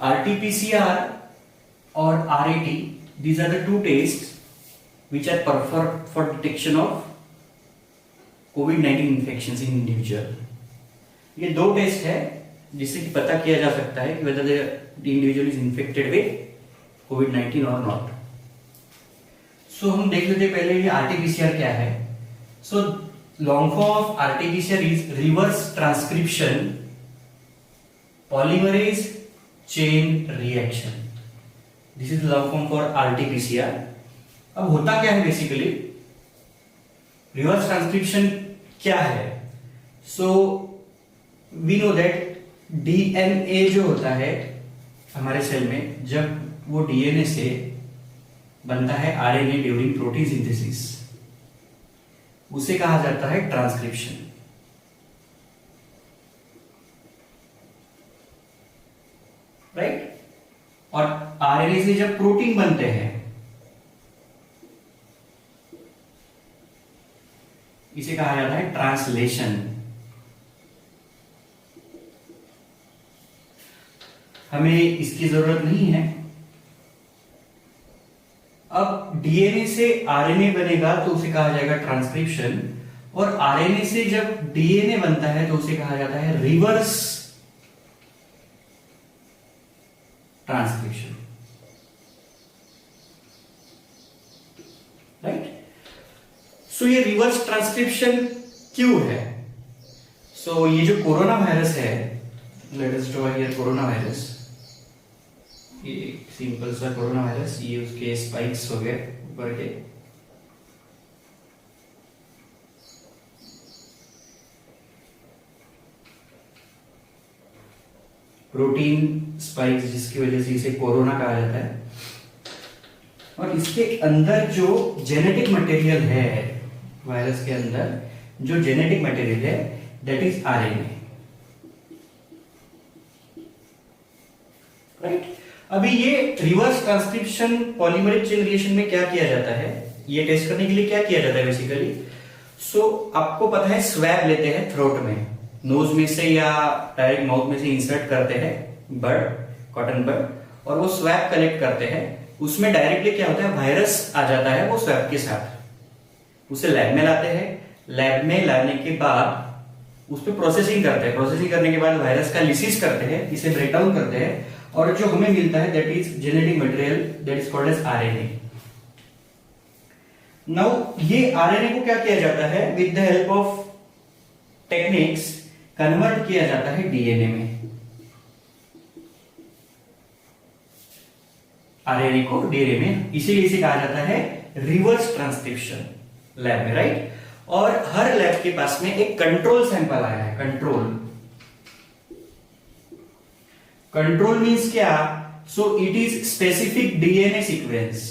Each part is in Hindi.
RT-PCR or RAT, these are the two tests which are performed for detection of COVID-19 infections in individual. ये दो टेस्ट है जिससे कि पता किया जा सकता है कि whether the individual is infected with COVID-19 or not. So हम देख लेते हैं पहले ये RT-PCR क्या है. So long form of RT-PCR is reverse transcription polymerase chain reaction. This is the long form for RT-PCR. अब होता क्या है बेसिकली, रिवर्स ट्रांसक्रिप्शन क्या है? So we know that DNA जो होता है हमारे सेल में, जब वो डीएनए से बनता है आरएनए ड्यूरिंग प्रोटीन सिंथेसिस, उसे कहा जाता है ट्रांसक्रिप्शन. राइट? और आरएनए से जब प्रोटीन बनते हैं, इसे कहा जाता है ट्रांसलेशन. हमें इसकी जरूरत नहीं है. अब डीएनए से आरएनए बनेगा तो उसे कहा जाएगा ट्रांसक्रिप्शन, और आरएनए से जब डीएनए बनता है तो उसे कहा जाता है रिवर्स ट्रांसक्रिप्शन. राइट? सो ये रिवर्स ट्रांसक्रिप्शन क्यों है? सो ये जो कोरोना वायरस है, let us draw here corona virus. ये सिंपल सा कोरोना वायरस, ये उसके स्पाइक्स हो गए ऊपर के. प्रोटीन स्पाइक्स जिसकी वजह से इसे कोरोना कहा जाता है. और इसके अंदर जो जेनेटिक मटेरियल है, वायरस के अंदर जो जेनेटिक मटेरियल है, दैट इज आरएनए. राइट? अभी ये reverse transcription polymerase chain reaction में क्या किया जाता है, ये टेस्ट करने के लिए क्या किया जाता है बेसिकली. सो आपको पता है, स्वैब लेते हैं थ्रोट में, नोज में से या डायरेक्ट माउथ में से इंसर्ट करते हैं बड, कॉटन बड, और वो स्वैब कलेक्ट करते हैं. उसमें डायरेक्टली क्या होता है, वायरस आ जाता है वो स्वैब के साथ. उसे लैब में लाते हैं. लैब में लाने के बाद उस पर प्रोसेसिंग करते हैं. प्रोसेसिंग करने के बाद वायरस का लिसिस करते हैं, इसे ब्रेक डाउन करते हैं, और जो हमें मिलता है that is genetic material, that is called as RNA. Now ये आरएनए को क्या किया जाता है, with the help of techniques convert किया जाता है डीएनए में. आरएनए को डीएनए में, इसीलिए इसे कहा जाता है रिवर्स ट्रांसक्रिप्शन लैब में. राइट? और हर लैब के पास में एक कंट्रोल सैंपल आया है. कंट्रोल मींस क्या? So it is specific DNA sequence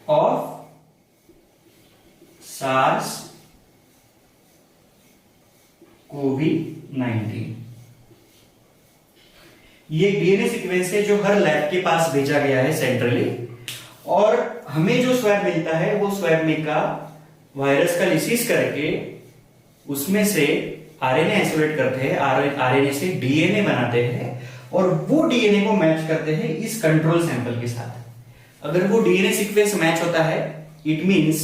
of SARS कोवी-19. ये डीएनए सीक्वेंस है जो हर लैब के पास भेजा गया है सेंट्रली, और हमें जो स्वैब मिलता है वो स्वैब में का वायरस का लिसिस करके उसमें से आरएनए आइसोलेट करते हैं, आरएनए से डीएनए बनाते हैं, और वो डीएनए को मैच करते हैं इस कंट्रोल सैंपल के साथ. अगर वो डीएनए सीक्वेंस मैच होता है, it means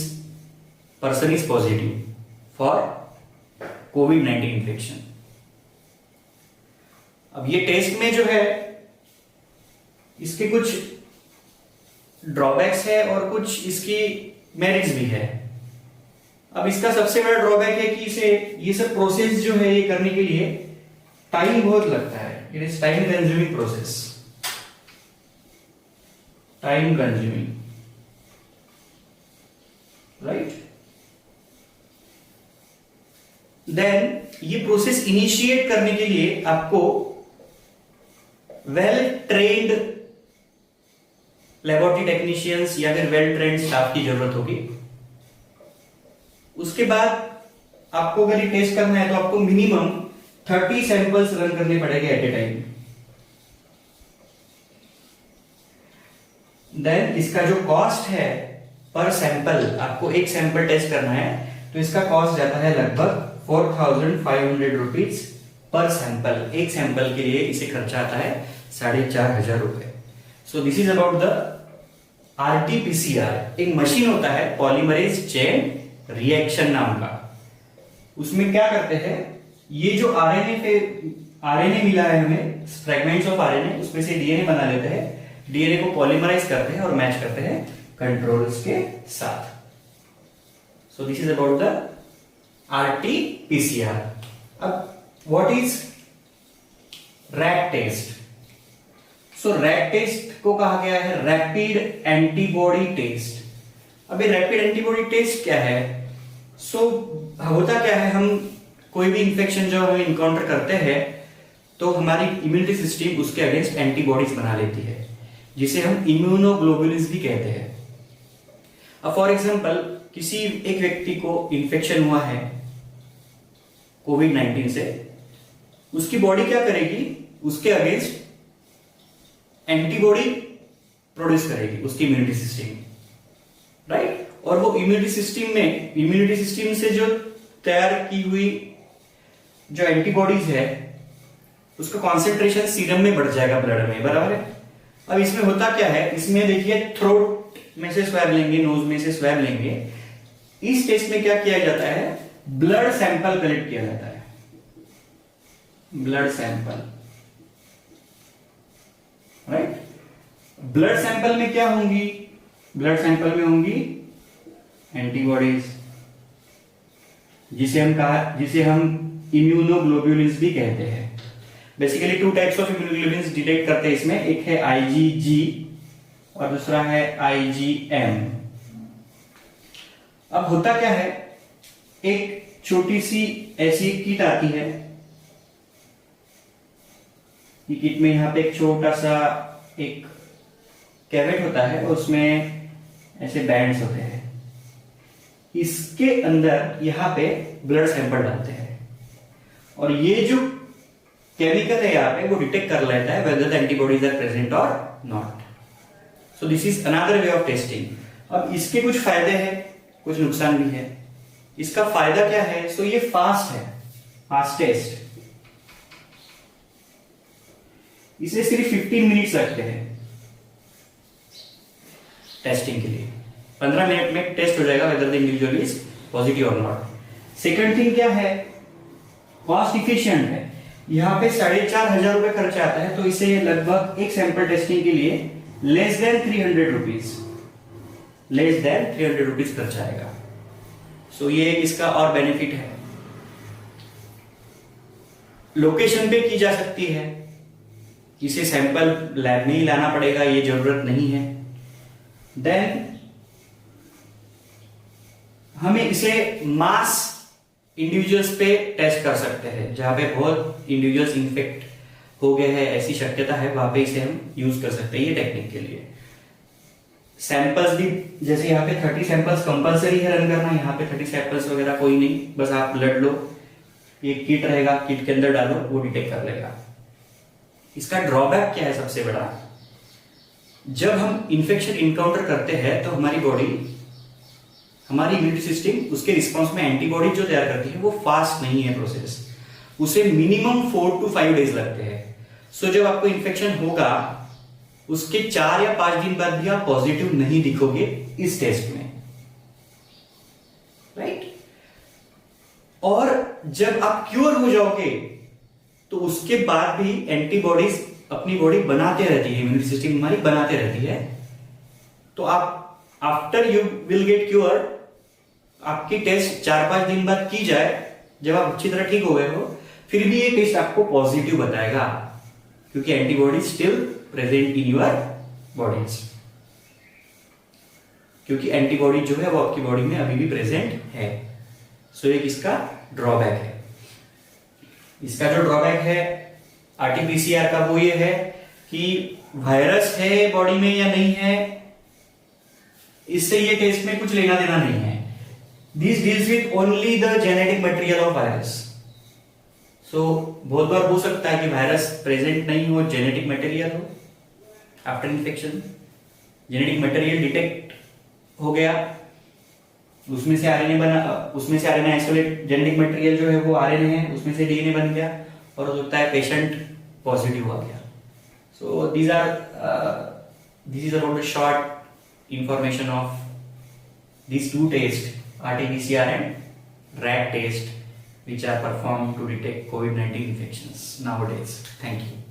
person is positive for covid infection. अब ये टेस्ट में जो है इसके कुछ ड्रॉबैक्स है और कुछ इसकी मेरिट्स भी है. अब इसका सबसे बड़ा ड्रॉबैक है कि इसे ये सब प्रोसेस जो है ये करने के लिए टाइम बहुत लगता है. It is time consuming process. Time consuming. Right? Then ये प्रोसेस इनिशिएट करने के लिए आपको वेल ट्रेन्ड लेबोरेटरी टेक्नीशियंस या फिर वेल ट्रेन्ड स्टाफ की जरूरत होगी. उसके बाद आपको अगर ये टेस्ट करना है तो आपको मिनिमम 30 सैंपल्स रन करने पड़ेंगे एट ए टाइम. देन इसका जो कॉस्ट है पर सैंपल, आपको एक सैंपल टेस्ट करना है तो इसका कॉस्ट जाता है लगभग 4,500 रुपीज पर सैंपल, एक सैंपल के लिए इसे खर्चा आता है 4,500 रुपए। सो this is about the RTPCR. एक मशीन होता है पॉलीमरेज चेन रिएक्शन नाम का। उसमें क्या करते हैं, ये जो आरएनए मिला है हमें, फ्रेगमेंट्स ऑफ आरएनए, उसमें से डीएनए बना लेते हैं, डीएनए को पॉलीमराइज करते हैं और मैच करते हैं कंट्रोल्स के साथ। So this is about the RTPCR. अब what is RAT test? So RAT test को कहा गया है रैपिड एंटीबॉडी टेस्ट। अब ये रैपिड एंटीबॉडी टेस्ट क्या है? होता क्या है, हम कोई भी इंफेक्शन जो हम इनकाउंटर करते हैं तो हमारी इम्यूनिटी सिस्टम उसके अगेंस्ट एंटीबॉडीज बना लेती है, जिसे हम इम्यूनोग्लोबुलिन्स भी कहते हैं। अब फॉर एग्जांपल किसी एक व्यक्ति को इन्फेक्शन हुआ है कोविड-19 से, उसकी बॉडी क्या करेगी, उसके अगेंस्ट एंटीबॉडी प्रोड्यूस करेगी, उसकी इम्यूनिटी सिस्टम, राइट। और वो इम्यूनिटी सिस्टम से जो तैयार की हुई जो एंटीबॉडीज है उसका कॉन्सेंट्रेशन सीरम में बढ़ जाएगा, ब्लड में, बराबर है। अब इसमें होता क्या है, इसमें देखिए थ्रोट में से स्वैब लेंगे, नोज में से स्वैब लेंगे। इस टेस्ट में क्या किया जाता है, ब्लड सैंपल कलेक्ट किया जाता है, blood sample, right. Blood sample में क्या होंगी, ब्लड सैंपल में होंगी एंटीबॉडीज, जिसे हम इम्यूनोग्लोबुलिन्स भी कहते हैं। Basically 2 types of immunoglobulins detect करते हैं इसमें, एक है आईजीजी और दूसरा है आईजीएम। अब होता क्या है, एक छोटी सी ऐसी किट आती है, ये किट में यहां पे एक छोटा सा एक कैवेट होता है, उसमें ऐसे बैंड्स होते हैं, इसके अंदर यहां पे ब्लड सैंपल डालते हैं और ये जो केमिकल है यहाँ पे वो डिटेक्ट कर लेता है whether the antibodies are present or not. So this is another way of testing. अब इसके कुछ फायदे हैं, कुछ नुकसान भी है। इसका फायदा क्या है, सो ये फास्ट है, फास्टेस्ट, इसे सिर्फ 15 मिनट्स लगते हैं टेस्टिंग के लिए। 15 मिनट में टेस्ट हो जाएगा whether the individual is positive or not. Second thing क्या है, कॉस्ट इफिशिएंट है। यहाँ पे 4,500 रुपए खर्चा आता है, तो इसे लगभग एक सैंपल टेस्टिंग के लिए लेस देन 300 रुपीज खर्चा आएगा। सो ये इसका और बेनिफिट है। लोकेशन पे की जा सकती है, इसे सैंपल लैब में ही लाना पड़ेगा, ये जरूरत नहीं है। देन हमें इसे मास इंडिविजुअल्स पे टेस्ट कर सकते हैं, जहां पे बहुत इंडिविजुअल्स इन्फेक्ट हो गए हैं, ऐसी शक्यता है, वहां पे इसे हम यूज कर सकते हैं ये टेक्निक के लिए। सैंपल्स भी, जैसे यहाँ पे 30 सैंपल्स कंपलसरी है रन करना, यहाँ पे 30 सैंपल्स वगैरह कोई नहीं, बस आप ब्लड लो, ये किट रहेगा, किट के अंदर डालो, वो डिटेक्ट कर लेगा। इसका ड्रॉबैक क्या है सबसे बड़ा, जब हम इंफेक्शन इनकाउंटर करते हैं तो हमारी बॉडी, हमारी इम्यूनिटी सिस्टम उसके रिस्पॉन्स में एंटीबॉडी जो तैयार करती है वो फास्ट नहीं है प्रोसेस, उसे मिनिमम 4 to 5 डेज लगते हैं। सो जब आपको इन्फेक्शन होगा उसके 4 या 5 दिन बाद भी आप पॉजिटिव नहीं दिखोगे इस टेस्ट में, राइट। और जब आप क्योर हो जाओगे तो उसके बाद भी एंटीबॉडीज अपनी बॉडी बनाते रहती है, इम्यूनिटी सिस्टम हमारी बनाते रहती है। तो आप after you will get cure, आपकी टेस्ट 4-5 दिन बाद की जाए, जब आप अच्छी तरह ठीक हो गए हो, फिर भी ये टेस्ट आपको पॉजिटिव बताएगा, क्योंकि antibody still present in your bodies, क्योंकि एंटीबॉडी जो है वो आपकी बॉडी में अभी भी प्रेजेंट है। सो एक इसका ड्रॉबैक है। इसका जो ड्रॉबैक है आरटीपीसीआर का वो ये है कि वायरस है बॉडी में या नहीं है, इससे ये टेस्ट में कुछ लेना देना नहीं है। This deals with only the genetic material of virus. So बहुत बार हो सकता है कि वायरस प्रेजेंट नहीं हो, जेनेटिक मटेरियल हो, after infection genetic material detect हो गया, उसमें से आरएनए बना, उसमें से आरएनए आइसोलेट, जेनेटिक मटेरियल जो है वो आरएनए है, उसमें से डीएनए बन गया और हो सकता है पेशेंट पॉजिटिव आ गया. सो this is about the short information of these two tests, RT-PCR and RAT test, which are performed to detect COVID-19 infections nowadays. Thank you.